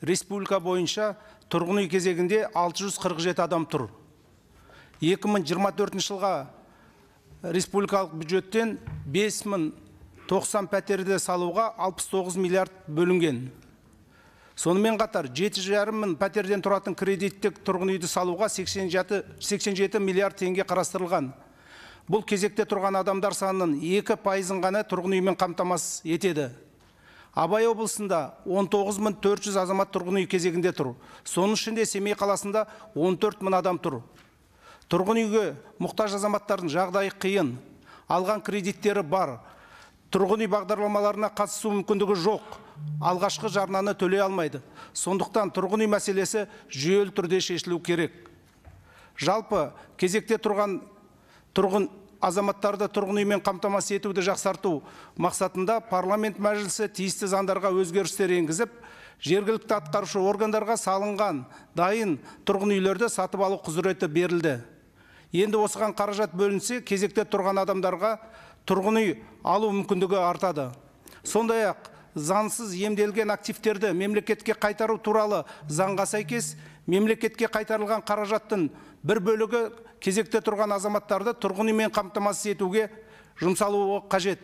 республика бойынша тұрғын үй кезегінде 647 адам тұр. 2024 жылға республикалық бюджеттен 5090 пәтерді салуға 69 миллиард бөлінген. Сонымен қатар 7,5 мың пәтерден тұратын кредиттік тұрғын үйді салуға 87 миллиард теңге қарастырылған. Бұл кезекте тұрған адамдар санының 2%-ын ғана тұрғын үймен қамтамасыз етеді. Абай облысында 19.400 азамат тұрғын үй кезегінде тұр. Соның ішінде Семей қаласында 14 мың адам тұр. Тұрғын үйге мұқтаж азаматтардың жағдайы қиын, алған кредиттері бар, тұрғын үй бағдарламаларына қатысу мүмкіндігі жоқ, алғашқы жарнаны төлей алмайды. Сондықтан тұрғын үй мәселесі жүйелі түрде шешілу керек. Жалпы кезекте тұрған азаматтарды тұрғын үймен қамтамасыз етуді жақсарту мақсатында парламент мәжілісі тиісті заңдарға өзгерістер енгізіп, жергілікті атқарушы органдарға салынған дайын тұрғын үйлерді сатып алу құзыреті берілді. Енді осыған қаражат бөлінсе, кезекте тұрған адамдарға тұрғын үй алу мүмкіндігі артады. Сондай-ақ заңсыз иемделген активтерді мемлекетке қайтару туралы заңға сәйкес, мемлекетке қайтарылған қаражаттың бір бөлігі кезекте тұрған азаматтарды тұрғын үймен қамтамасыз етуге жұмсалуы қажет.